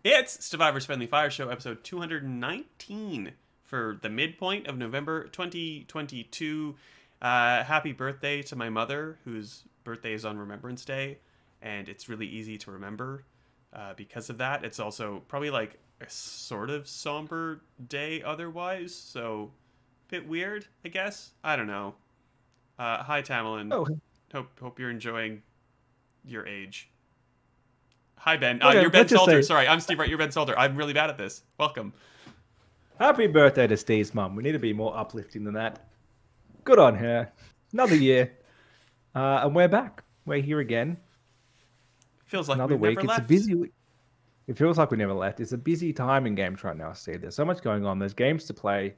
It's Stevivor's Friendly Fire Show, episode 219 for the midpoint of November 2022. Happy birthday to my mother, whose birthday is on Remembrance Day, and it's really easy to remember because of that. It's also probably like a sort of somber day otherwise, so a bit weird, I guess. I don't know. Hi, Tamerlan. Oh, Hope you're enjoying your age. Hi, Ben. okay. You're Ben Let's just Salter. say Sorry, I'm Steve Wright. You're Ben Salter. I'm really bad at this. Welcome. happy birthday to Steve's mum. We need to be more uplifting than that. Good on her. Another year. And we're back. We're here again. Feels like Another we've week. never It's a left. busy week. It feels like we never left. It's a busy time in games right now, Steve. There's so much going on. There's games to play.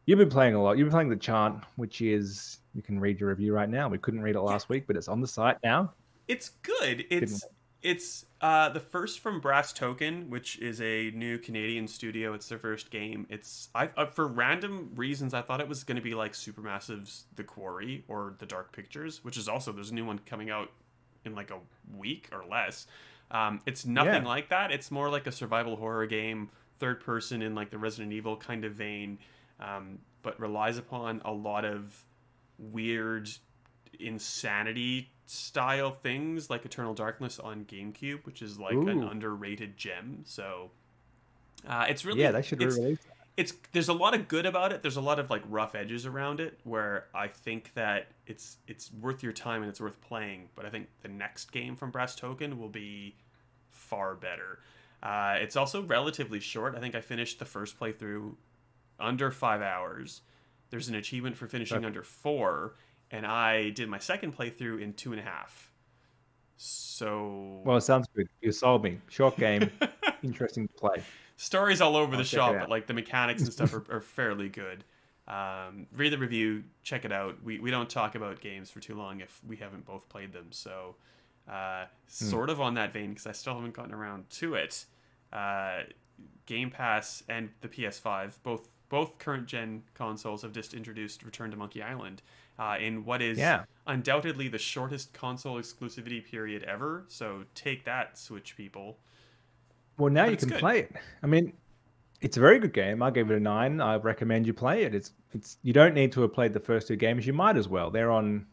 You've been playing a lot. You've been playing the Chant, which is, you can read your review right now. We couldn't read it last week, but it's on the site now. It's good. It's the first from Brass Token, which is a new Canadian studio. It's their first game. For random reasons I thought it was going to be like Supermassive's The Quarry or The Dark Pictures, which is also there's a new one coming out in like a week or less. It's nothing like that. It's more like a survival horror game, third person in like the Resident Evil kind of vein, but relies upon a lot of weird insanity style things like Eternal Darkness on GameCube, which is like an underrated gem. So it's really they should re-release that. There's a lot of good about it. There's a lot of like rough edges around it where I think that it's worth your time and it's worth playing. But I think the next game from Brass Token will be far better. It's also relatively short. I think I finished the first playthrough under 5 hours. There's an achievement for finishing under 4, and I did my second playthrough in 2.5. So Well, it sounds good. You sold me. Short game, interesting to play. Stories all over the check shop, it out. but like the mechanics and stuff are fairly good. Read the review, check it out. We don't talk about games for too long if we haven't both played them. So sort of on that vein, because I still haven't gotten around to it. Game Pass and the PS5, both current gen consoles have just introduced Return to Monkey Island in what is undoubtedly the shortest console exclusivity period ever. So take that, Switch people. Well, now you can play it. I mean, it's a very good game. I gave it a 9. I recommend you play it. It's you don't need to have played the first 2 games. You might as well. They're on,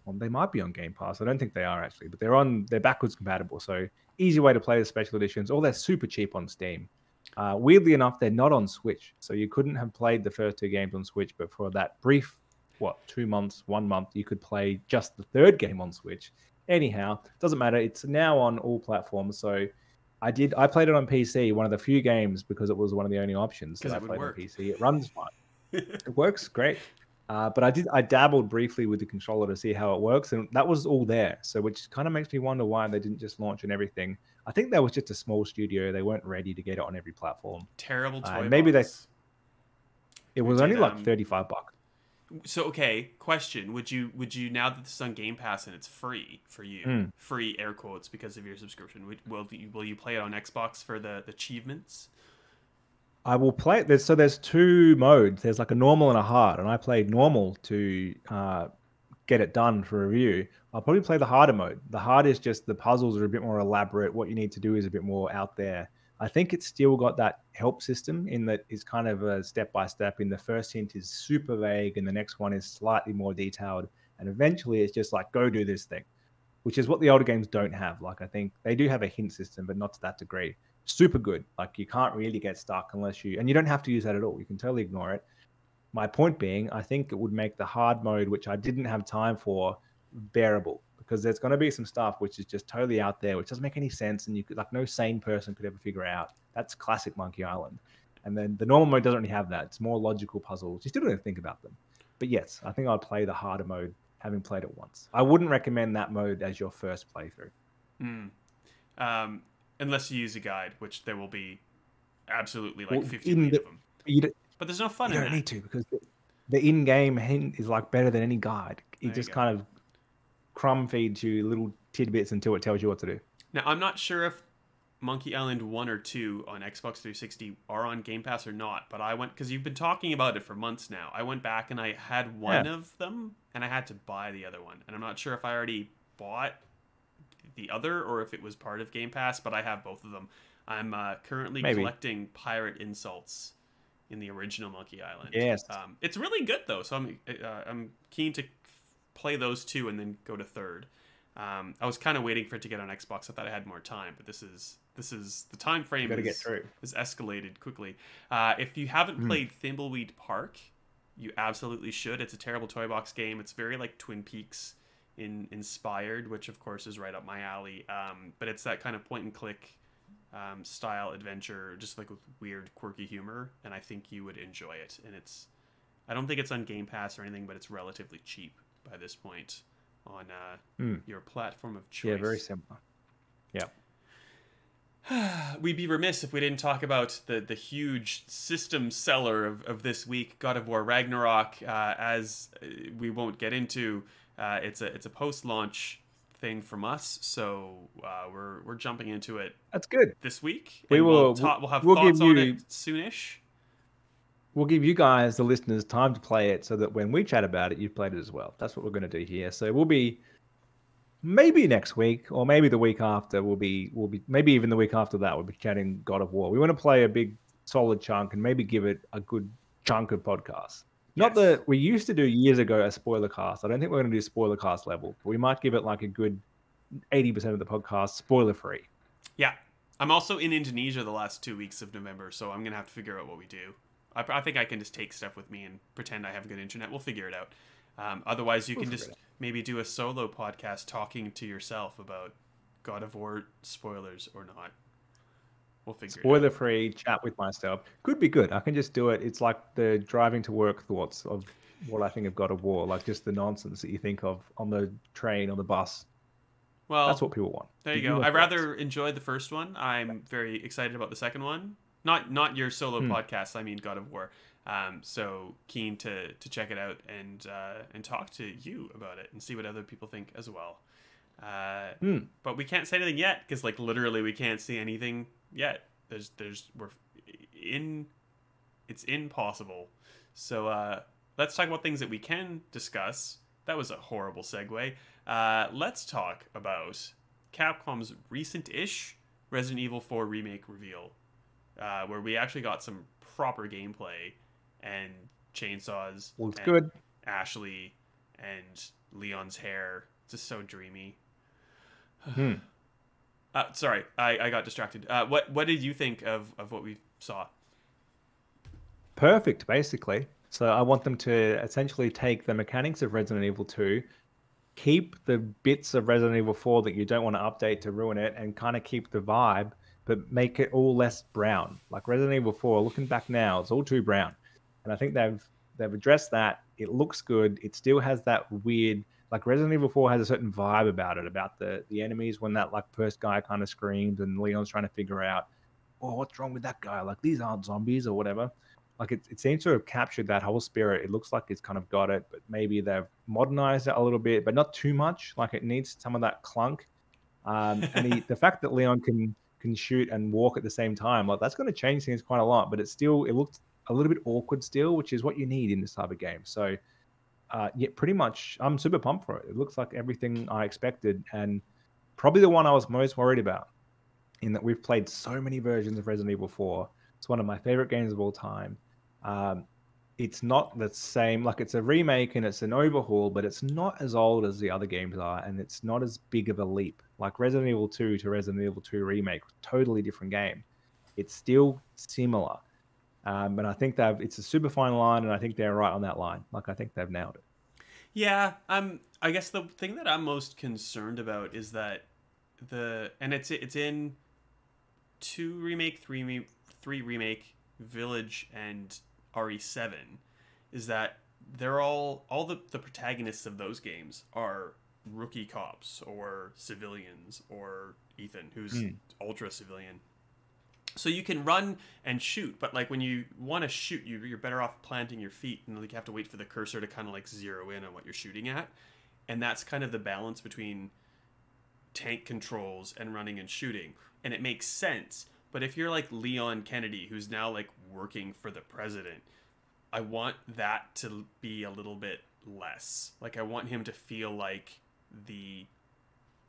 well, they might be on Game Pass. I don't think they are actually, but they're backwards compatible. So easy way to play the special editions, or they're super cheap on Steam. Weirdly enough, they're not on Switch. So you couldn't have played the first 2 games on Switch, but for that brief, 2 months, 1 month, you could play just the third game on Switch. Anyhow, doesn't matter. It's now on all platforms. So I played it on PC, one of the few games, because it was one of the only options that I played on PC. It runs fine. It works great. But I dabbled briefly with the controller to see how it works, and that was all there. So which kind of makes me wonder why they didn't just launch on everything. I think that was just a small studio. They weren't ready to get it on every platform. Terrible toy maybe box. It was only like $35. So okay, question: Would you now that this is on Game Pass and it's free for you, free air quotes because of your subscription? Will you play it on Xbox for the achievements? I will play it. There's 2 modes. There's like a normal and a hard, and I played normal to get it done for review. I'll probably play the harder mode. The hard is just the puzzles are a bit more elaborate. What you need to do is a bit more out there. I think it's still got that help system in that it's kind of a step-by-step. In the first hint is super vague, and the next one is slightly more detailed. And eventually it's just like, go do this thing, which is what the older games don't have. Like, I think they do have a hint system, but not to that degree. Super good. Like, you can't really get stuck and you don't have to use that at all. You can totally ignore it. My point being, I think it would make the hard mode, which I didn't have time for, bearable, because there's going to be some stuff which is just totally out there, which doesn't make any sense, and you could, like, no sane person could ever figure out. That's classic Monkey Island. And then the normal mode doesn't really have that. It's more logical puzzles. You still don't have to think about them. But yes, I think I'd play the harder mode, having played it once. I wouldn't recommend that mode as your first playthrough. Unless you use a guide, which there will be absolutely like 50 of them. But there's no fun in that. You don't need to, because the in-game hint is like better than any guide. It just kind of crumb feeds you little tidbits until it tells you what to do. Now, I'm not sure if Monkey Island 1 or 2 on Xbox 360 are on Game Pass or not, but I went, because you've been talking about it for months now, I went back and I had one of them, and I had to buy the other one. And I'm not sure if I already bought the other or if it was part of Game Pass, but I have both of them. I'm currently Maybe. collecting Pirate Insults in the original Monkey Island. Yes. It's really good though, so I'm keen to play those two and then go to third. I was kind of waiting for it to get on Xbox. I thought I had more time, but this is the time frame is escalated quickly. If you haven't played Thimbleweed Park, you absolutely should. It's a terrible toy box game. It's very like Twin Peaks inspired, which of course is right up my alley. But it's that kind of point and click style adventure, just like with weird, quirky humor, and I think you would enjoy it. And I don't think it's on Game Pass or anything, but it's relatively cheap by this point on your platform of choice. Yeah, very simple. Yeah. We'd be remiss if we didn't talk about the huge system seller of this week, God of War Ragnarok. As we won't get into, it's a post-launch thing from us, so we're jumping into it. That's good. This week. We'll have thoughts on it soonish. We'll give you guys, the listeners, time to play it so that when we chat about it, you've played it as well. That's what we're going to do here. So we'll be maybe next week or maybe the week after. We'll be maybe even the week after that. We'll be chatting God of War. We want to play a big solid chunk and maybe give it a good chunk of podcasts. Not that we used to do years ago a spoiler cast. I don't think we're going to do spoiler cast level, but we might give it like a good 80% of the podcast spoiler free. Yeah. I'm also in Indonesia the last 2 weeks of November, so I'm going to have to figure out what we do. I think I can just take stuff with me and pretend I have good internet. We'll figure it out. Otherwise, you can just maybe do a solo podcast talking to yourself about God of War spoilers or not. We'll figure it out. Spoiler-free chat with myself. Could be good. I can just do it. It's like the driving to work thoughts of what I think of God of War, like just the nonsense that you think of on the train, on the bus. Well, that's what people want. There you go. I rather enjoyed the first one. I'm very excited about the second one. Not your solo podcast. I mean God of War. So keen to check it out and talk to you about it and see what other people think as well. But we can't say anything yet because like literally we can't see anything yet. It's impossible. So let's talk about things that we can discuss. That was a horrible segue. Let's talk about Capcom's recent-ish Resident Evil 4 remake reveal. Where we actually got some proper gameplay and chainsaws. Looks good. Ashley and Leon's hair. Just so dreamy. Sorry, I got distracted. What did you think of what we saw? Perfect, basically. So I want them to essentially take the mechanics of Resident Evil 2, keep the bits of Resident Evil 4 that you don't want to update to ruin it, and kind of keep the vibe, but make it all less brown. Like Resident Evil 4, looking back now, it's all too brown. And I think they've addressed that. It looks good. It still has that weird, like Resident Evil 4 has a certain vibe about it, about the enemies when that like first guy kind of screamed and Leon's trying to figure out, oh, what's wrong with that guy? Like these aren't zombies or whatever. Like it seems to have captured that whole spirit. It looks like it's kind of got it, but maybe they've modernized it a little bit, but not too much. Like it needs some of that clunk. And the fact that Leon can shoot and walk at the same time, like that's going to change things quite a lot. But it looked a little bit awkward still, which is what you need in this type of game. So yeah, pretty much I'm super pumped for it. It looks like everything I expected, and probably the one I was most worried about, in that we've played so many versions of Resident Evil 4. It's one of my favorite games of all time. It's not the same, like it's a remake and it's an overhaul, but it's not as old as the other games are, and it's not as big of a leap. Like Resident Evil 2 to Resident Evil 2 Remake, totally different game. It's still similar. But I think it's a super fine line, and I think they're right on that line. Like, I think they've nailed it. Yeah, I guess the thing that I'm most concerned about is that it's in 2 remake, 3 remake, Village, and RE7, is that they're all the protagonists of those games are rookie cops or civilians, or Ethan, who's ultra civilian. So you can run and shoot, but like when you want to shoot, you're better off planting your feet, and like you have to wait for the cursor to kind of like zero in on what you're shooting at. And that's kind of the balance between tank controls and running and shooting. And it makes sense. But if you're like Leon Kennedy, who's now like working for the president, I want that to be a little bit less. Like I want him to feel like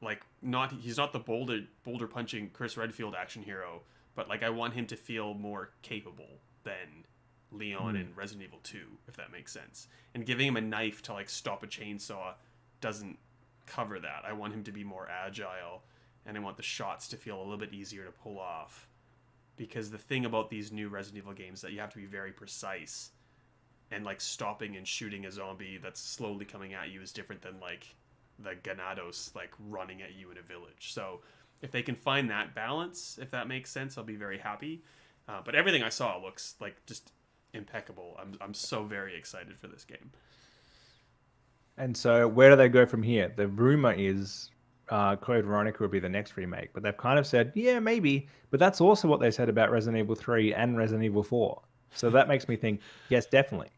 like not he's not the boulder punching Chris Redfield action hero, but like I want him to feel more capable than Leon in Resident Evil 2, if that makes sense. And giving him a knife to like stop a chainsaw doesn't cover that. I want him to be more agile, and I want the shots to feel a little bit easier to pull off. Because the thing about these new Resident Evil games is that you have to be very precise, and like stopping and shooting a zombie that's slowly coming at you is different than like the Ganados like running at you in a village. So if they can find that balance, if that makes sense, I'll be very happy. But everything I saw looks like just impeccable. I'm so very excited for this game. And so where do they go from here? The rumor is Code Veronica will be the next remake, but they've kind of said, yeah, maybe. But that's also what they said about Resident Evil 3 and Resident Evil 4. So that makes me think, yes, definitely.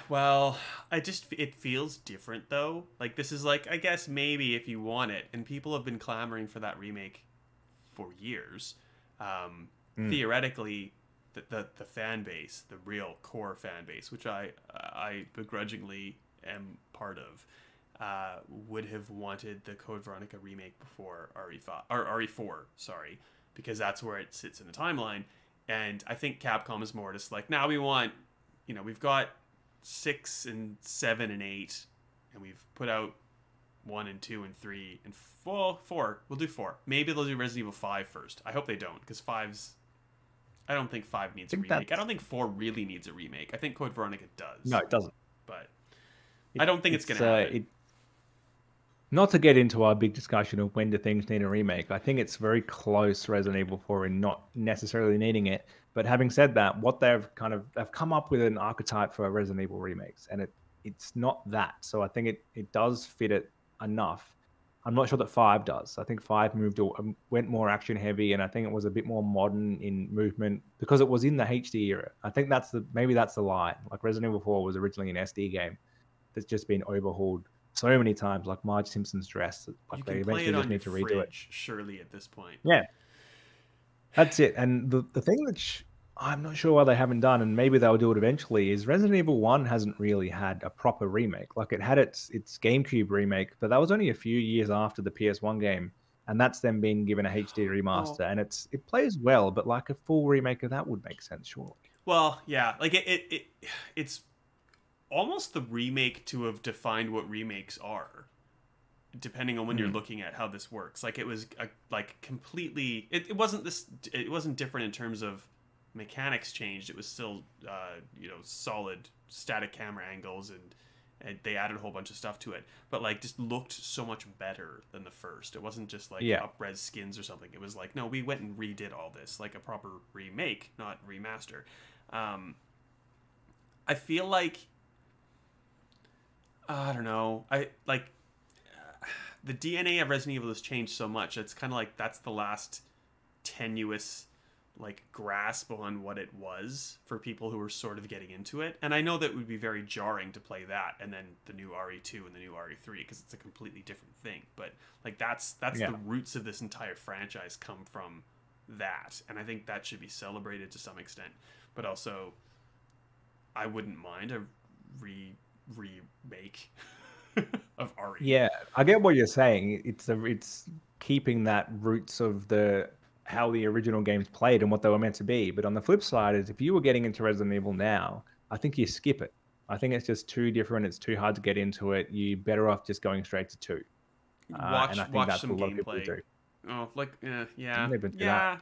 Well, it feels different though. Like this is like, I guess maybe if you want it, and people have been clamoring for that remake for years. Theoretically, the fan base, the real core fan base, which I begrudgingly am part of, would have wanted the Code Veronica remake before RE5 or RE4, sorry, because that's where it sits in the timeline. And I think Capcom is more just like, now we want, we've got 6 and 7 and 8, and we've put out 1 and 2 and 3 and 4. We'll do 4. Maybe they'll do Resident Evil 5 first. I hope they don't, because I don't think 5 needs a remake. I don't think 4 really needs a remake. I think Code Veronica does. No, it doesn't. But I don't think it's going to happen. Not to get into our big discussion of when do things need a remake, I think it's very close Resident Evil 4 in not necessarily needing it. But having said that, what they've come up with an archetype for Resident Evil remakes, and it's not that. So I think it does fit it enough. I'm not sure that 5 does. I think 5 went more action heavy, and I think it was a bit more modern in movement because it was in the HD era. I think maybe that's the line. Like Resident Evil 4 was originally an SD game that's just been overhauled so many times, like Marge Simpson's dress. Like they eventually just need to redo it. Surely at this point. Yeah, that's it. And the thing that I'm not sure why they haven't done, and maybe they'll do it eventually, is Resident Evil 1 hasn't really had a proper remake. Like it had its GameCube remake, but that was only a few years after the PS1 game, and that's then been given a HD remaster, and it plays well, but like a full remake of that would make sense, surely. Well, yeah, like it's almost the remake to have defined what remakes are, depending on when you're looking at how this works. Like it was completely. It wasn't different in terms of mechanics changed. It was still solid static camera angles, and they added a whole bunch of stuff to it, but like just looked so much better than the first. It wasn't just like up-res skins or something. It was like, no, we went and redid all this, like a proper remake, not remaster. I feel like I don't know. The DNA of Resident Evil has changed so much. It's kind of like that's the last tenuous like grasp on what it was for people who were sort of getting into it. And I know that would be very jarring to play that and then the new RE2 and the new RE3 because it's a completely different thing. But like that's the roots of this entire franchise come from that. And I think that should be celebrated to some extent. But also I wouldn't mind a remake of RE. Yeah, I get what you're saying. It's keeping that roots of how the original games played and what they were meant to be. But on the flip side is if you were getting into Resident Evil now, I think you skip it. I think it's just too different. It's too hard to get into it. You're better off just going straight to 2. And I think that's some what gameplay. Do. Oh, like yeah.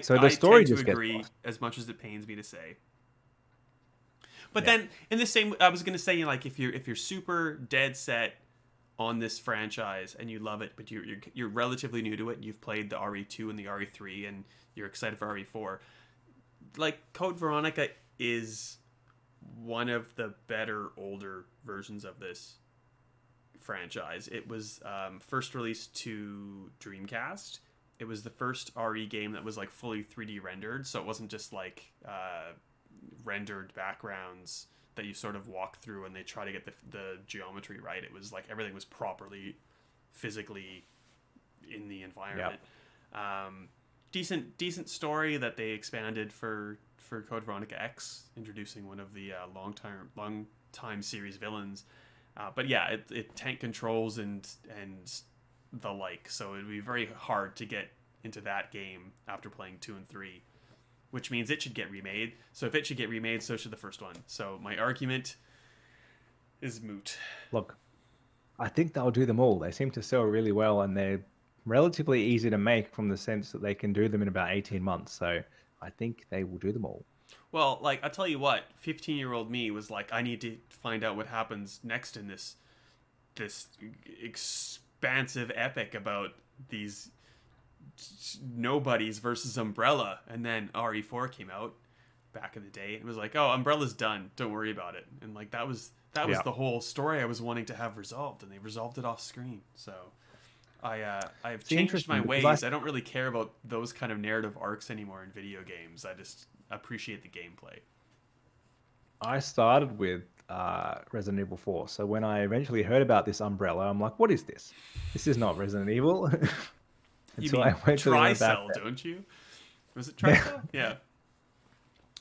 So the story just agree gets as much as it pains me to say. But then in the same, I was going to say, like, if you're super dead set on this franchise and you love it, but you're relatively new to it, you've played the RE2 and the RE3, and you're excited for RE4, like Code Veronica is one of the better older versions of this franchise. It was first released to Dreamcast. It was the first RE game that was like fully 3D rendered, so it wasn't just like rendered backgrounds that you sort of walk through and they try to get the geometry right. It was like everything was properly physically in the environment. Yep. Decent story that they expanded for Code Veronica X, introducing one of the long time series villains. But yeah, it tank controls and the like. So it'd be very hard to get into that game after playing 2 and 3, which means it should get remade. So if it should get remade, so should the first one. So my argument is moot. Look, I think they'll do them all. They seem to sell really well, and they're relatively easy to make from the sense that they can do them in about 18 months. So I think they will do them all. Well, like, I'll tell you what, 15-year-old me was like, I need to find out what happens next in this expansive epic about these nobodies versus Umbrella. And then RE4 came out back in the day, and it was like, oh, Umbrella's done, don't worry about it. And like that was the whole story I was wanting to have resolved, and they resolved it off screen. So I've changed my ways. I don't really care about those kind of narrative arcs anymore in video games. I just appreciate the gameplay. I started with Resident Evil 4. So when I eventually heard about this Umbrella, I'm like, what is this? This is not Resident Evil. You so mean Tricell, don't you? Was it Tricell? Yeah.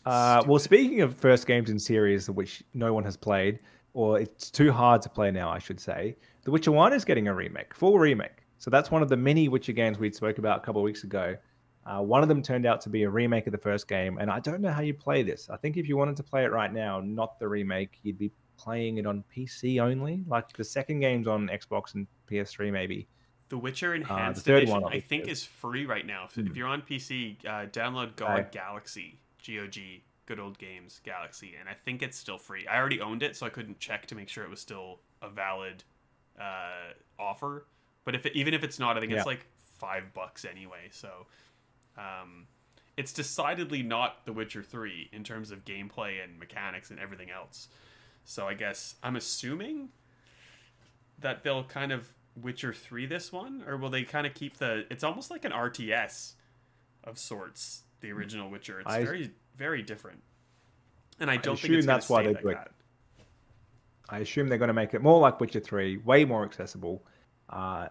Well, speaking of first games in series which no one has played, or it's too hard to play now, I should say, The Witcher 1 is getting a remake, full remake. So that's one of the many Witcher games we spoke about a couple of weeks ago. One of them turned out to be a remake of the first game, and I don't know how you play this. I think if you wanted to play it right now, not the remake, you'd be playing it on PC only. Like the second game's on Xbox and PS3 maybe. The Witcher Enhanced Edition, I think, is free right now. If you're on PC, download GOG Galaxy, GOG, Good Old Games Galaxy, and I think it's still free. I already owned it, so I couldn't check to make sure it was still a valid offer. But even if it's not, I think it's like $5 anyway. So it's decidedly not The Witcher 3 in terms of gameplay and mechanics and everything else. So I guess I'm assuming that they'll kind of Witcher 3 this one, or will they kind of keep it's almost like an RTS of sorts, the original Witcher. It's very, very different. And I don't think it's that's why they do it. I assume they're going to make it more like Witcher 3, way more accessible. I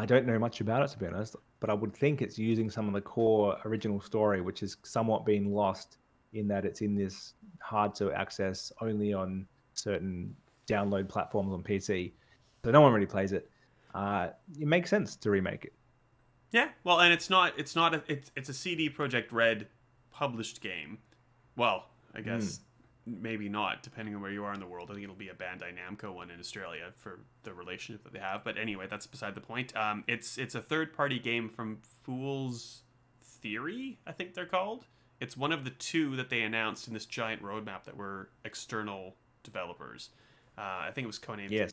don't know much about it, to be honest, but I would think it's using some of the core original story, which is somewhat being lost in that it's in this hard to access only on certain download platforms on PC. So no one really plays it. It makes sense to remake it. Yeah, well, and it's a CD Projekt Red published game. Well, I guess maybe not, depending on where you are in the world. I think it'll be a Bandai Namco one in Australia for the relationship that they have. But anyway, that's beside the point. It's a third-party game from Fool's Theory, I think they're called. It's one of the two that they announced in this giant roadmap that were external developers. I think it was codenamed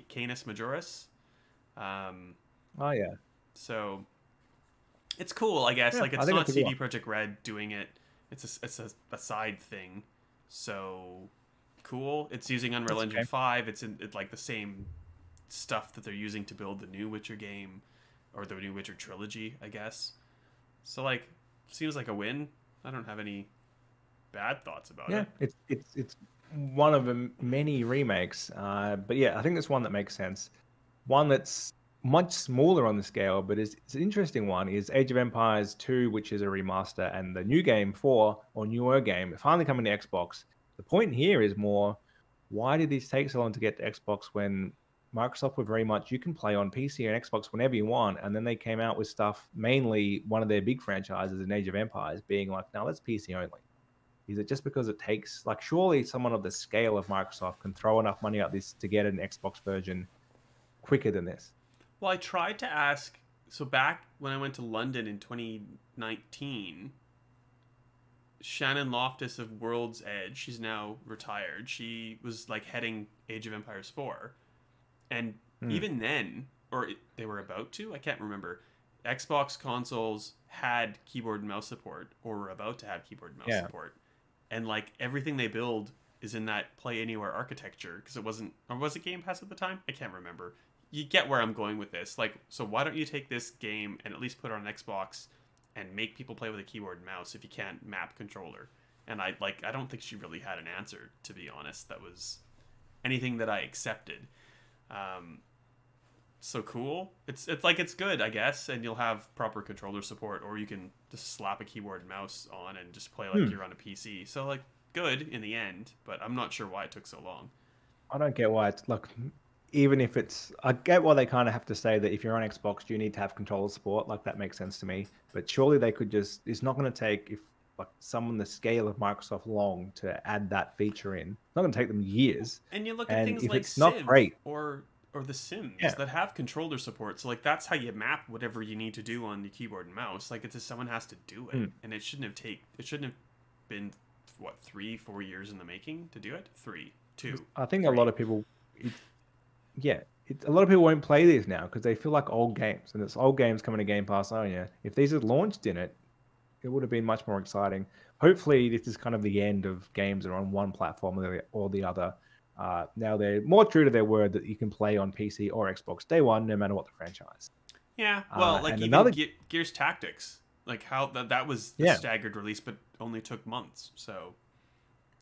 Canis Majoris. Oh yeah. So it's cool, I guess. Yeah, like it's not CD Projekt Red doing it. It's a side thing. So cool. It's using Unreal Engine 5. It's like the same stuff that they're using to build the new Witcher game, or the new Witcher trilogy, I guess. So like, seems like a win. I don't have any bad thoughts about it. Yeah, it's one of the many remakes. But yeah, I think it's one that makes sense. One that's much smaller on the scale, but it's an interesting one, is Age of Empires 2, which is a remaster, and the new game 4, or newer game, finally coming to Xbox. The point here is more, why did these take so long to get to Xbox when Microsoft were very much, you can play on PC and Xbox whenever you want, and then they came out with stuff, mainly one of their big franchises in Age of Empires, being like, now that's PC only. Is it just because it takes, like, surely someone of the scale of Microsoft can throw enough money at this to get an Xbox version quicker than this? Well, I tried to ask, so back when I went to London in 2019, Shannon Loftus of World's Edge, she's now retired, she was like heading Age of Empires 4. And even then, or they were about to, I can't remember, Xbox consoles had keyboard and mouse support, or were about to have keyboard and mouse support. And like everything they build is in that Play Anywhere architecture, because it wasn't, or was it Game Pass at the time? I can't remember. You get where I'm going with this. Like, so why don't you take this game and at least put it on Xbox and make people play with a keyboard and mouse if you can't map controller? And I don't think she really had an answer, to be honest. That was anything that I accepted. So cool. It's like, it's good, I guess, and you'll have proper controller support, or you can just slap a keyboard and mouse on and just play like you're on a PC. So like, good in the end, but I'm not sure why it took so long. I don't get why it's like, even if it's, I get why they kind of have to say that if you're on Xbox, you need to have controller support. Like that makes sense to me. But surely they could just, it's not going to take, if like someone the scale of Microsoft long to add that feature in, it's not going to take them years. And you look at And things if like it's not Civ great, or The Sims yeah, that have controller support. So like that's how you map whatever you need to do on the keyboard and mouse. Like it's just someone has to do it, and it shouldn't have been what 3-4 years in the making to do it. 3, 2. I think 3. a lot of people, a lot of people won't play these now because they feel like old games, and it's old games coming to Game Pass. Oh yeah, if these had launched in it, it would have been much more exciting. Hopefully, this is kind of the end of games that are on one platform or the other. Now they're more true to their word that you can play on PC or Xbox day one, no matter what the franchise. Yeah, well, like even another... Gears Tactics, like how that was a staggered release, but only took months. So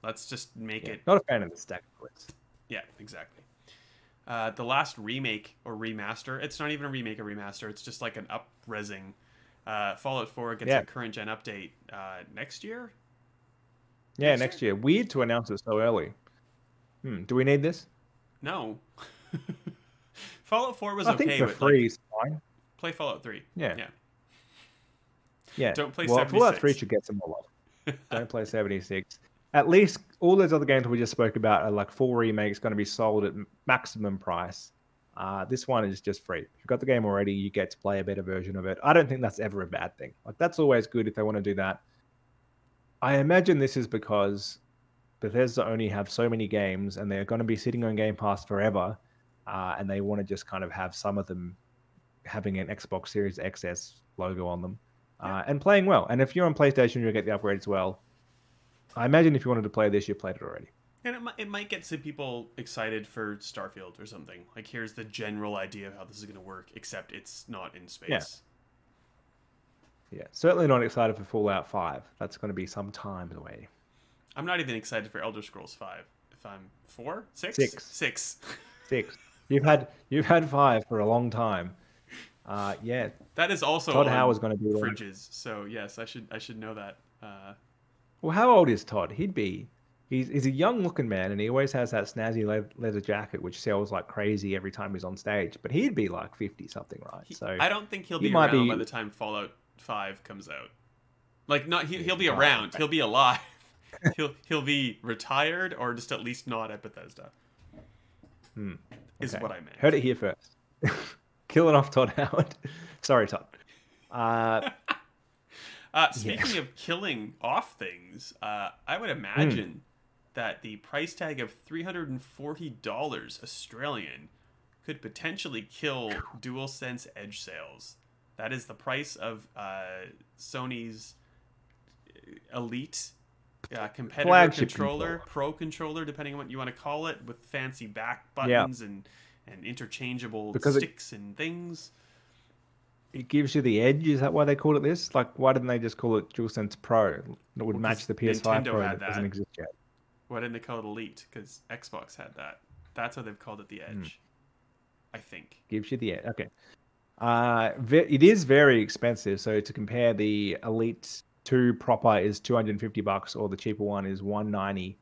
let's just make it. Not a fan of the staggered release. Yeah, exactly. The last remake or remaster, it's not even a remake or remaster, it's just like an up-resing. Fallout 4 gets a current gen update next year? Yeah, next year. Weird to announce it so early. Do we need this? No. Fallout 4 was I think okay, for free is fine. Play Fallout 3. Yeah. Don't play 76. Fallout 3 should get some more love. Don't play 76. At least all those other games we just spoke about are like full remakes, going to be sold at maximum price. This one is just free. If you've got the game already, you get to play a better version of it. I don't think that's ever a bad thing. Like that's always good if they want to do that. I imagine this is because Bethesda only have so many games and they're going to be sitting on Game Pass forever. And they want to just kind of have some of them having an Xbox Series XS logo on them and playing well. And if you're on PlayStation, you'll get the upgrade as well. I imagine if you wanted to play this, you played it already. And it might get some people excited for Starfield or something. Like, here's the general idea of how this is going to work, except it's not in space. Yeah, certainly not excited for Fallout 5. That's going to be some time away. I'm not even excited for Elder Scrolls 5. If I'm 4? 6? 6. 6. You've had 5 for a long time. Yeah. That is also Todd Howard's going to be fridges. So yes, I should know that. Well, how old is Todd? He's a young-looking man, and he always has that snazzy leather jacket, which sells like crazy every time he's on stage. But he'd be like 50-something, right? So I don't think he'll be around by the time Fallout 5 comes out. Like, not he'll be around. He'll be alive. he'll be retired or just at least not at Bethesda. Is what I meant. Heard it here first. Killing off Todd Howard. Sorry, Todd. Speaking of killing off things, I would imagine that the price tag of $340 Australian could potentially kill DualSense Edge sales. That is the price of Sony's Elite competitor flagship controller, pro controller, depending on what you want to call it, with fancy back buttons and interchangeable sticks and things. It gives you the edge. Is that why they called it this? Like, why didn't they just call it DualSense Pro? It would match the PS5 Nintendo Pro had that doesn't exist yet. Why didn't they call it Elite? Because Xbox had that. That's why they've called it the Edge. I think. Gives you the edge. Okay. It is very expensive. So to compare, the Elite 2 proper is $250, or the cheaper one is $190.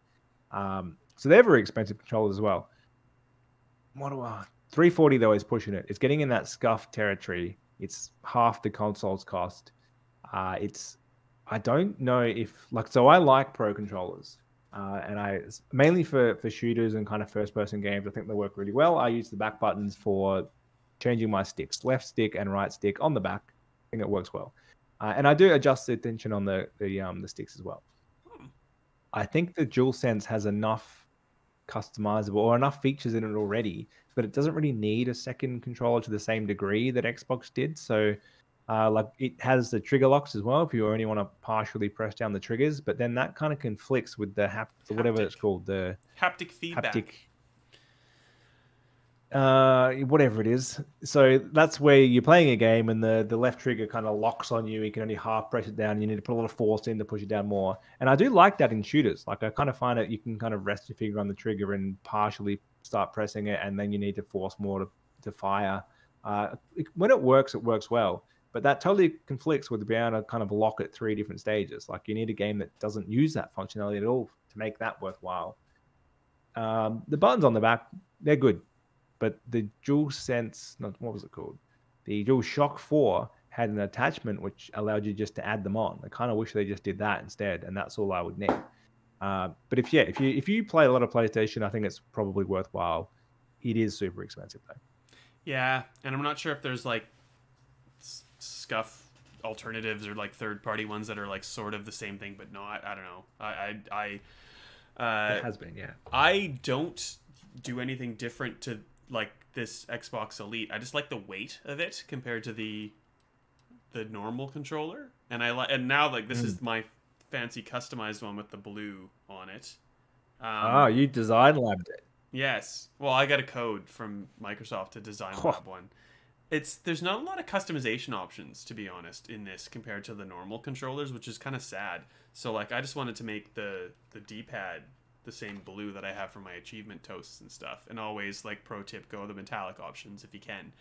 So they're very expensive controllers as well. $340 though is pushing it. It's getting in that scuff territory. It's half the console's cost. I don't know if so I like pro controllers, and I mainly for shooters and kind of first person games. I think they work really well. I use the back buttons for changing my sticks, left stick and right stick on the back. I think it works well, and I do adjust the tension on the sticks as well. I think the DualSense has enough customizable or enough features in it already, but it doesn't really need a second controller to the same degree that Xbox did. So like it has the trigger locks as well if you only want to partially press down the triggers, but then that kind of conflicts with the whatever it's called, the haptic feedback. Whatever it is. So that's where you're playing a game and the left trigger kind of locks on you. You can only half press it down. You need to put a lot of force in to push it down more. And I do like that in shooters. Like I kind of find it, you can kind of rest your finger on the trigger and partially start pressing it, and then you need to force more to fire. When it works well. But that totally conflicts with being able to kind of lock at 3 different stages. Like you need a game that doesn't use that functionality at all to make that worthwhile. The buttons on the back, they're good. but the DualSense, not what was it called? The DualShock 4 had an attachment which allowed you just to add them on. I kind of wish they just did that instead, and that's all I would need. But if you play a lot of PlayStation, I think it's probably worthwhile. It is super expensive though. Yeah, and I'm not sure if there's like scuff alternatives or like third party ones that are like sort of the same thing, but no, I don't know. It has been, yeah. I don't do anything different to like this Xbox Elite. I just like the weight of it compared to the normal controller, and and now like this is my fancy customized one with the blue on it. You design labbed it. Yes. Well, I got a code from Microsoft to design lab one. There's not a lot of customization options, to be honest, in this compared to the normal controllers, which is kind of sad. So like I just wanted to make the D-pad the same blue that I have for my achievement toasts and stuff. And always, like, pro tip, go the metallic options if you can.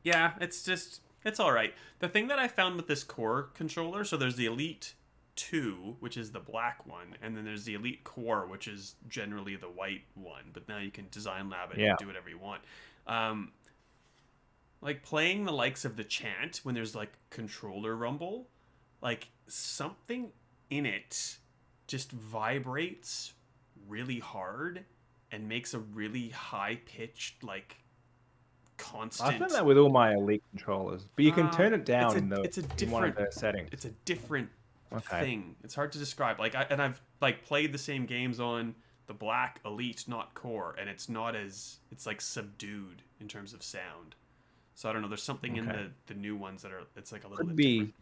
Yeah, it's all right. The thing that I found with this Core controller, so there's the Elite 2, which is the black one, and then there's the Elite Core, which is generally the white one, but now you can design lab it and do whatever you want. Like playing the likes of the Chant when there's like controller rumble, like something in it just vibrates really hard and makes a really high pitched like constant. I found that with all my Elite controllers, but you can turn it down in one of the settings. It's a different thing. It's hard to describe. Like I've like played the same games on the black Elite, not Core, and it's like subdued in terms of sound. So I don't know. There's something in the new ones that it's like a little bit different.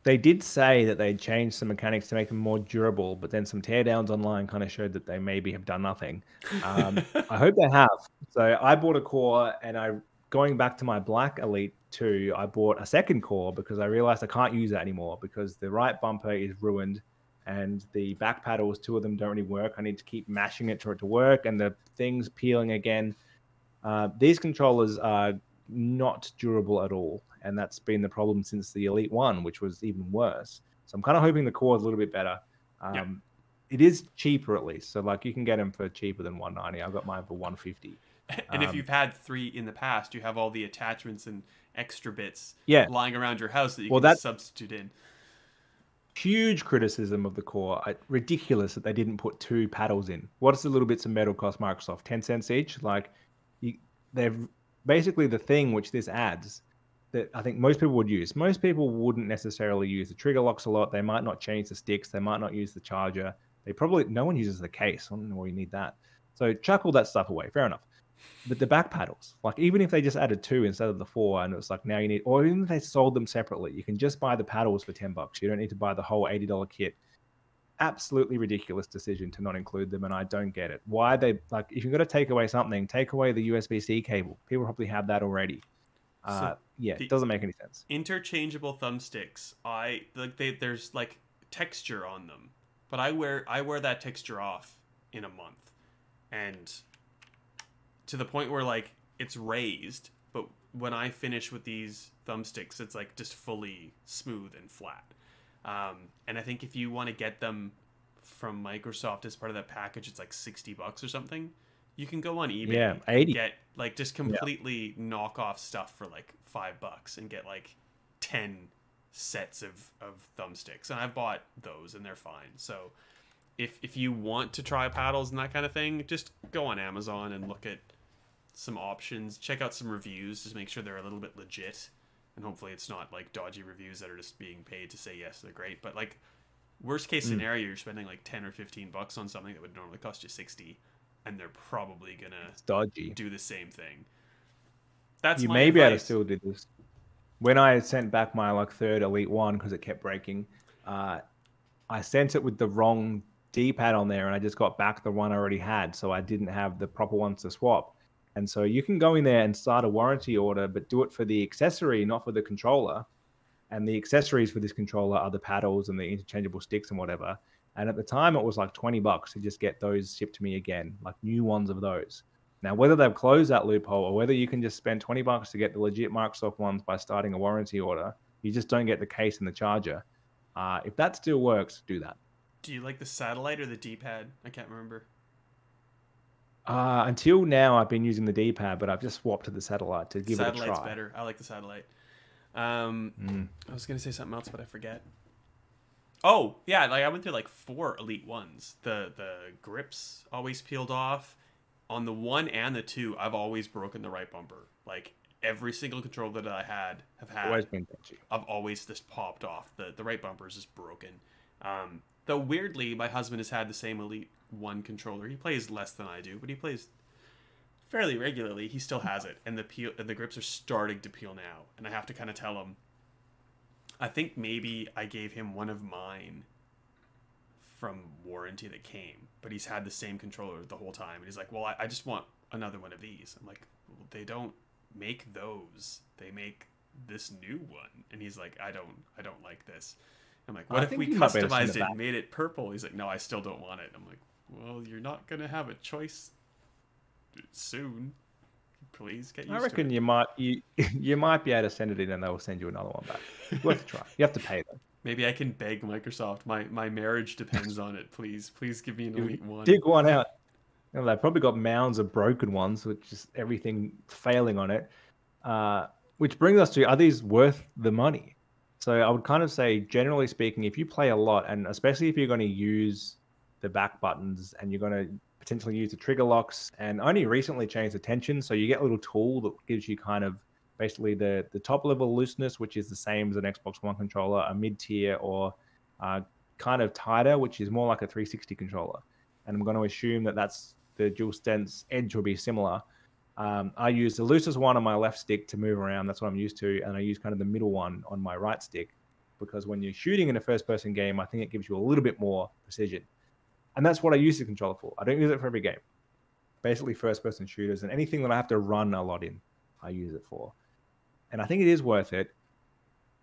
They did say that they changed some mechanics to make them more durable, but then some teardowns online kind of showed that they maybe have done nothing. I hope they have. So I bought a Core, and going back to my black Elite 2, I bought a second Core because I realized I can't use that anymore because the right bumper is ruined and the back paddles, 2 of them don't really work. I need to keep mashing it for it to work, and the thing's peeling again. These controllers are not durable at all, and that's been the problem since the Elite 1, which was even worse. So I'm kind of hoping the Core is a little bit better. It is cheaper at least, so like you can get them for cheaper than $190. I got mine for $150. And if you've had 3 in the past, you have all the attachments and extra bits lying around your house that you can just substitute in. Huge criticism of the Core. Ridiculous that they didn't put 2 paddles in. What does the little bits of metal cost Microsoft? 10 cents each? Like, they're basically the thing which this adds that I think most people would use. Most people wouldn't necessarily use the trigger locks a lot. They might not change the sticks. They might not use the charger. No one uses the case. I don't know why you need that. So chuck all that stuff away. Fair enough. But the back paddles, like even if they just added 2 instead of the 4, and it was like now you need, or even if they sold them separately, you can just buy the paddles for $10. You don't need to buy the whole $80 kit. Absolutely ridiculous decision to not include them, and I don't get it. Why they like if you're going to take away something, take away the USB-C cable. People probably have that already. It doesn't make any sense. Interchangeable thumbsticks, there's like texture on them, but I wear that texture off in a month, and to the point where like it's raised, but when I finish with these thumbsticks, it's like just fully smooth and flat. And I think if you want to get them from Microsoft as part of that package, it's like $60 or something. You can go on eBay and get like just completely knock off stuff for like $5 and get like 10 sets of thumbsticks. And I've bought those and they're fine. So if you want to try paddles and that kind of thing, just go on Amazon and look at some options, check out some reviews, just make sure they're a little bit legit, and hopefully it's not like dodgy reviews that are just being paid to say yes they're great. But like worst case scenario, you're spending like 10 or $15 on something that would normally cost you 60, and they're probably gonna do the same thing. That's you my may be able to advice. still do this. When I sent back my like 3rd Elite 1 because it kept breaking, I sent it with the wrong D-pad on there, and I just got back the one I already had, so I didn't have the proper ones to swap. And so you can go in there and start a warranty order, but do it for the accessory, not for the controller. And the accessories for this controller are the paddles and the interchangeable sticks and whatever. And at the time, it was like $20 to just get those shipped to me again, like new ones of those. Now, whether they've closed that loophole or whether you can just spend $20 to get the legit Microsoft ones by starting a warranty order, you just don't get the case and the charger. If that still works, do that. Do you like the satellite or the D-pad? I can't remember. Until now, I've been using the D-pad, but I've just swapped to the satellite to give it a Satellite's try. better. I like the satellite. I was gonna say something else, but I forget. Oh yeah, like I went through like 4 Elite ones. The grips always peeled off. On the 1 and the 2, I've always broken the right bumper. Like every single controller that I have had, Always been touchy. I've always just popped off. The right bumper is just broken. Though weirdly, my husband has had the same Elite 1 controller. He plays less than I do, but he plays fairly regularly. He still has it, and the grips are starting to peel now. And I have to kind of tell him. I think maybe I gave him one of mine from warranty that came, but he's had the same controller the whole time. And he's like, well, I just want another one of these. I'm like, well, they don't make those. They make this new one. And he's like, I don't like this. I'm like, what if we customized it and made it purple? He's like, no, I still don't want it. I'm like, well, you're not going to have a choice soon. Please get used to it. I reckon you might be able to send it in and they'll send you another one back. It's worth a try. You have to pay them. Maybe I can beg Microsoft. My marriage depends on it. Please give me an Elite one. Dig one out. You know, they've probably got mounds of broken ones, which is everything failing on it. Which brings us to, are these worth the money? So I would kind of say, generally speaking, if you play a lot, and especially if you're going to use the back buttons and you're going to potentially use the trigger locks, and only recently changed the tension, so you get a little tool that gives you kind of basically the top level looseness, which is the same as an Xbox One controller, a mid tier, or kind of tighter, which is more like a 360 controller. And I'm going to assume that that's the DualSense Edge will be similar. I use the loosest one on my left stick to move around. That's what I'm used to. And I use kind of the middle one on my right stick, because when you're shooting in a first person game, I think it gives you a little bit more precision. And that's what I use the controller for. I don't use it for every game. Basically first person shooters and anything that I have to run a lot in, I use it for. And I think it is worth it.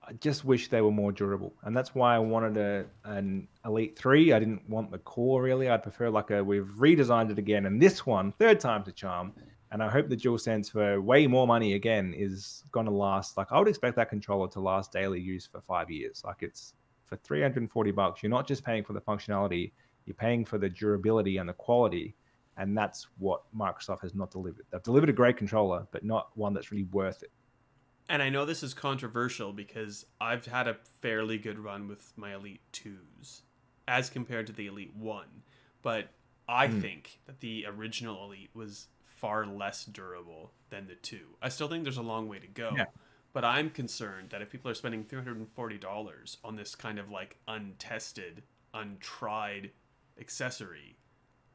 I just wish they were more durable. And that's why I wanted an Elite 3. I didn't want the core really. I'd prefer we've redesigned it again. And this one, third time's a charm. And I hope the DualSense for way more money again is going to last. I would expect that controller to last daily use for 5 years. It's for $340. You're not just paying for the functionality. You're paying for the durability and the quality. And that's what Microsoft has not delivered. They've delivered a great controller, but not one that's really worth it. And I know this is controversial because I've had a fairly good run with my Elite 2s as compared to the Elite 1. But I think that the original Elite was far less durable than the 2. I still think there's a long way to go. Yeah. But I'm concerned that if people are spending $340 on this kind of untested, untried accessory,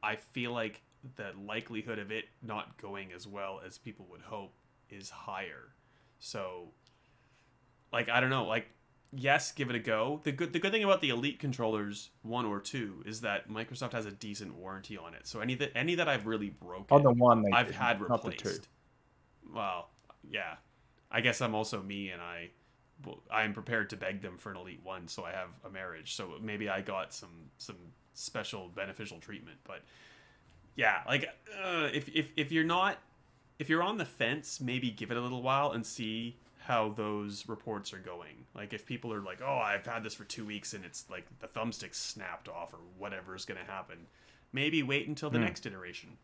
I feel like the likelihood of it not going as well as people would hope is higher. So, I don't know. Yes, give it a go. The good thing about the Elite controllers 1 or 2 is that Microsoft has a decent warranty on it. So any that I've really broken, on the one I've had replaced. Well, yeah. I guess I'm also me, and I'm prepared to beg them for an Elite 1, so I have a marriage. So maybe I got some special beneficial treatment. But yeah, if you're on the fence, maybe give it a little while and see how those reports are going. If people are like, oh, I've had this for 2 weeks and it's the thumbstick snapped off or whatever is going to happen, maybe wait until the next iteration.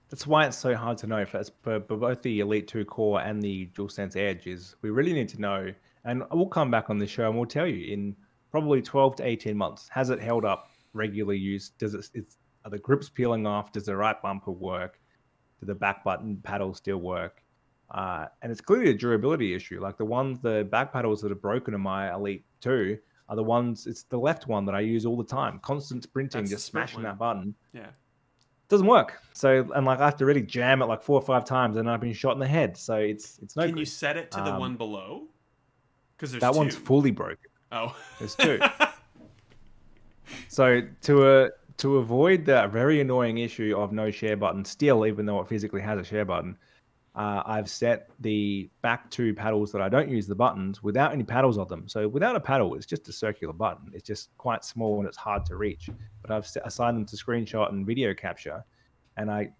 That's why it's so hard to know for both the Elite 2 Core and the DualSense Edge. Is we really need to know, and we'll come back on the show and we'll tell you in probably 12 to 18 months, has it held up regular use? Are the grips peeling off? Does the right bumper work? Do the back button paddles still work? And it's clearly a durability issue. The back paddles that are broken in my Elite 2 are the ones, it's the left one that I use all the time. Constant sprinting, that's just smashing that button. Yeah. Doesn't work. So, and I have to really jam it 4 or 5 times and I've been shot in the head. So it's no good. Can you set it to the one below? Because there's that 2. One's fully broken. Oh. There's 2. So to avoid that very annoying issue of no share button still, even though it physically has a share button, I've set the back 2 paddles that I don't use the buttons without any paddles on them. So without a paddle, it's just a circular button. It's just quite small and it's hard to reach. But I've assigned them to screenshot and video capture. And I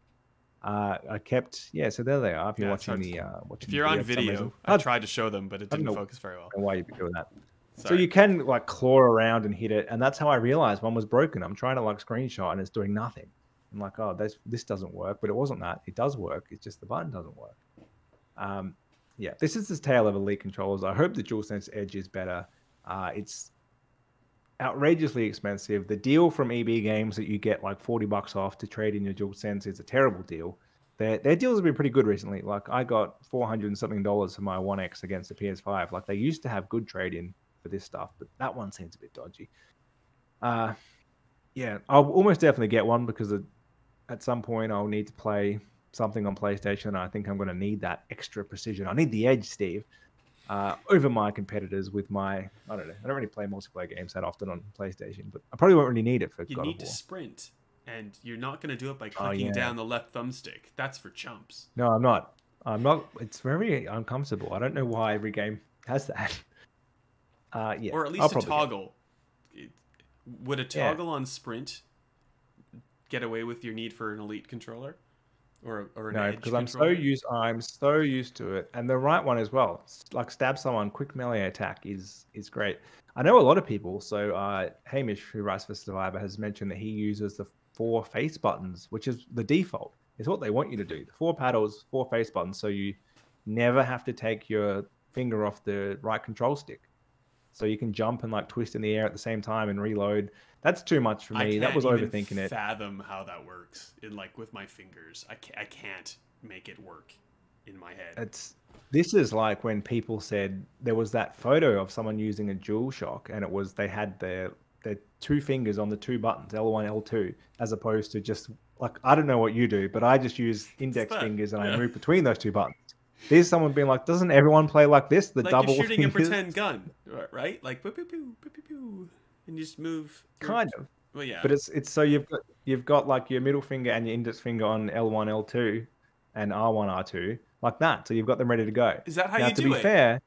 kept, so there they are. If you're watching if you're on video, I tried to show them, but it didn't focus very well. Why you'd be doing that. Sorry. So you can claw around and hit it. And that's how I realized one was broken. I'm trying to screenshot and it's doing nothing. I'm like, oh, this doesn't work, but it wasn't that. It does work. It's just the button doesn't work. Yeah, this is the tale of Elite controllers. I hope the DualSense Edge is better. It's outrageously expensive. The deal from EB Games that you get like $40 off to trade in your DualSense is a terrible deal. Their deals have been pretty good recently. Like I got $400 and something for my One X against the PS5. Like they used to have good trade in for this stuff, but that one seems a bit dodgy. Yeah, I'll almost definitely get one because at some point I'll need to play something on PlayStation. And I think I'm going to need that extra precision. I need the edge, Steve, over my competitors with my, I don't know. I don't really play multiplayer games that often on PlayStation, but I probably won't really need it for God of War. You need to sprint, and you're not going to do it by clicking down the left thumbstick. That's for chumps. No, I'm not. It's very uncomfortable. I don't know why every game has that. Yeah, or at least a toggle. Would a toggle on sprint get away with your need for an Elite controller, or an Edge because controller? I'm so used to it, and the right one as well. Like stab someone, quick melee attack is great. I know a lot of people. So Hamish, who writes for Stevivor, has mentioned that he uses the 4 face buttons, which is the default. It's what they want you to do. The 4 paddles, 4 face buttons, so you never have to take your finger off the right control stick. So you can jump and like twist in the air at the same time and reload. That's too much for me. That was overthinking it. Fathom how that works in like with my fingers. I can't make it work in my head. This is like when people said there was that photo of someone using a DualShock, and it was they had their 2 fingers on the 2 buttons, L1, L2, as opposed to just like, I don't know what you do, but I just use index fingers and I move between those 2 buttons. There's someone being like, doesn't everyone play like this? The like double you're shooting fingers? a pretend gun, right? Like, pew, pew, pew, pew, pew, pew, and you just move. Kind of. Well, yeah. But it's so you've got like your middle finger and your index finger on L1, L2, and R1, R2, like that. So you've got them ready to go. Is that how you do it? To be fair,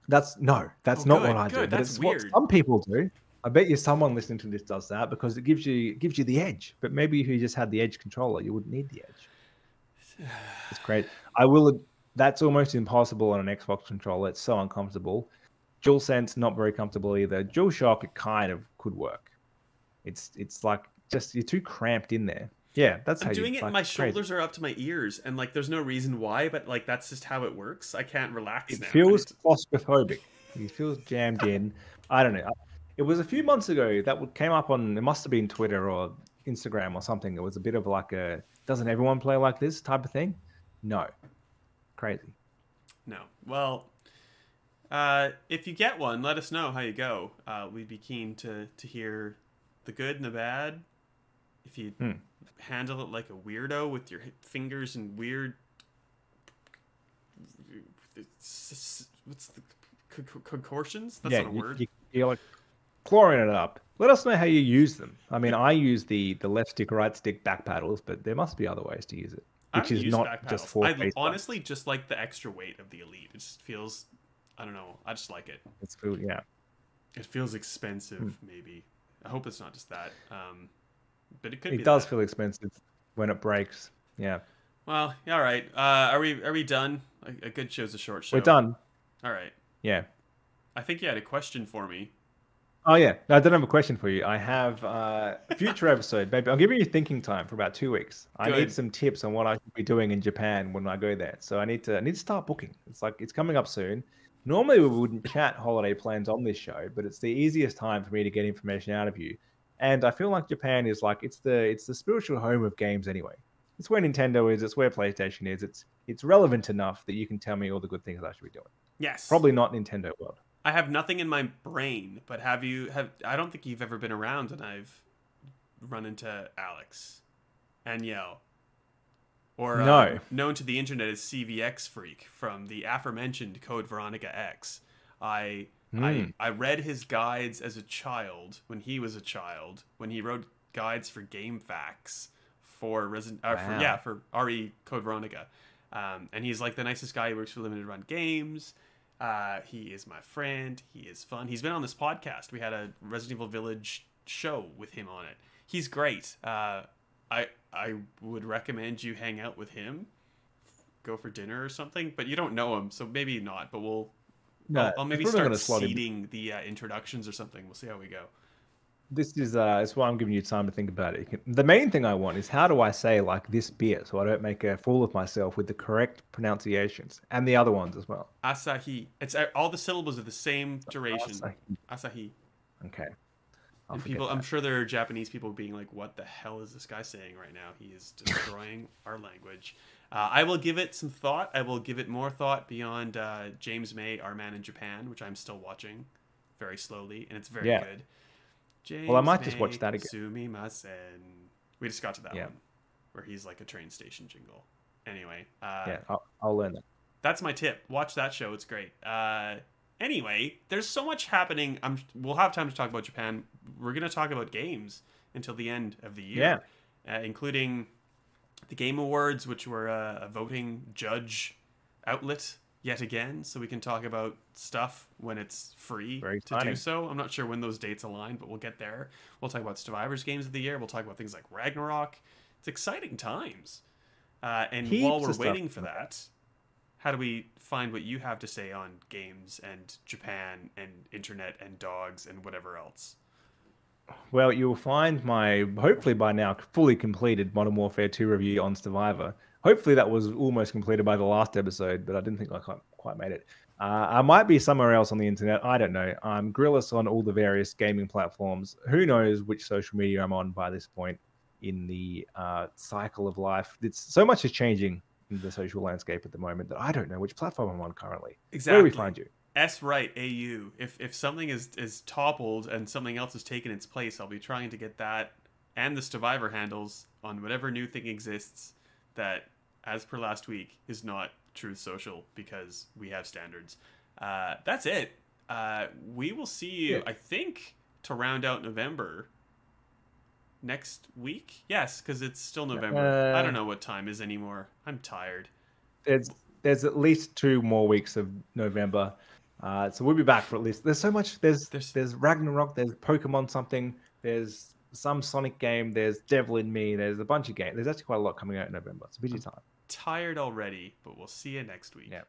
that's not what I do. But it's weird. What some people do. I bet you someone listening to this does that because it gives you the edge. But maybe if you just had the Edge controller, you wouldn't need the edge. It's great. That's almost impossible on an Xbox controller. It's so uncomfortable. DualSense, not very comfortable either. DualShock, it kind of could work. It's like just you're too cramped in there. Yeah, that's how I'm doing it. My shoulders are up to my ears, and like there's no reason why, but like that's just how it works. I can't relax now. It feels claustrophobic. It feels jammed in. I don't know. It was a few months ago that came up on. It must have been Twitter or Instagram or something. It was a bit of like a doesn't everyone play like this type of thing? No. Crazy. No. Well, if you get one, let us know how you go. We'd be keen to hear the good and the bad. If you handle it like a weirdo with your fingers and weird... what's the... contortions? That's not a word. You're like clawing it up. Let us know how you use them. I mean, I use the left stick, right stick back paddles, but there must be other ways to use it. Which is not just for I honestly just like the extra weight of the Elite. It just feels, I don't know. I just like it. It feels expensive, maybe. I hope it's not just that. But it could be. It does feel expensive when it breaks. Yeah. Well, all right. Are we done? A good show's a short show. We're done. All right. Yeah. I think you had a question for me. Oh, yeah. No, I don't have a question for you. I have a future episode. Maybe I'll give you thinking time for about 2 weeks. I need some tips on what I should be doing in Japan when I go there. So I need to start booking. It's coming up soon. Normally we wouldn't chat holiday plans on this show, but it's the easiest time for me to get information out of you. And I feel like Japan is like it's the spiritual home of games anyway. It's where Nintendo is. It's where PlayStation is. It's relevant enough that you can tell me all the good things I should be doing. Yes. Probably not Nintendo World. I have nothing in my brain, but I don't think you've ever been around and I've run into Alex and Yell. Or known to the internet as CVX Freak from the aforementioned Code Veronica X. I read his guides as a child when he was a child, when he wrote guides for Game Facts for for RE Code Veronica. And he's like the nicest guy. He works for Limited Run Games. He is my friend. He is fun. He's been on this podcast. We had a Resident Evil Village show with him on it. He's great. I would recommend you hang out with him, go for dinner or something. But you don't know him, so maybe not. But I'll maybe start seeding the introductions or something. We'll see how we go. This is it's why I'm giving you time to think about it. The main thing I want is how do I say like this beer so I don't make a fool of myself with the correct pronunciations and the other ones as well. Asahi. It's all the syllables are the same duration. Asahi. Asahi. Okay, I'll And forget people, I'm that. sure there are Japanese people being like, "What the hell is this guy saying right now? He is destroying our language." I will give it some thought. I will give it more thought beyond James May, Our Man in Japan, which I'm still watching very slowly, and it's very Yeah. good. Well, I James might just watch May that again. Sumimasen. We just got to that Yeah. one where he's like a train station jingle. Anyway, Yeah, I'll learn that. that's my tip. Watch that show. It's great. Anyway, there's so much happening. We'll have time to talk about Japan. We're going to talk about games until the end of the year, including the Game Awards, which were a voting judge outlet yet again. So we can talk about stuff when it's free to do so. I'm not sure when those dates align, but we'll get there. We'll talk about Stevivor's games of the year. We'll talk about things like Ragnarok. It's exciting times. And while we're waiting for that, how do we find what you have to say on games and Japan and internet and dogs and whatever else? Well, you'll find my, hopefully by now, fully completed Modern Warfare 2 review on Stevivor. Hopefully that was almost completed by the last episode, but I didn't think I quite made it. I might be somewhere else on the internet. I don't know. I'm Grillis on all the various gaming platforms. Who knows which social media I'm on by this point in the cycle of life. So much is changing in the social landscape at the moment that I don't know which platform I'm on currently. Exactly. Where do we find you? S-Right AU. If something is toppled and something else has taken its place, I'll be trying to get that and the Stevivor handles on whatever new thing exists that, as per last week, is not Truth Social because we have standards. That's it. We will see you, I think, to round out November next week. Yes, because it's still November. I don't know what time is anymore. I'm tired. There's at least 2 more weeks of November. So we'll be back for at least. There's so much. There's Ragnarok. There's Pokemon something. There's some Sonic game. There's Devil in Me. There's a bunch of games. There's actually quite a lot coming out in November. It's a busy time. Tired already, but we'll see you next week. Yeah.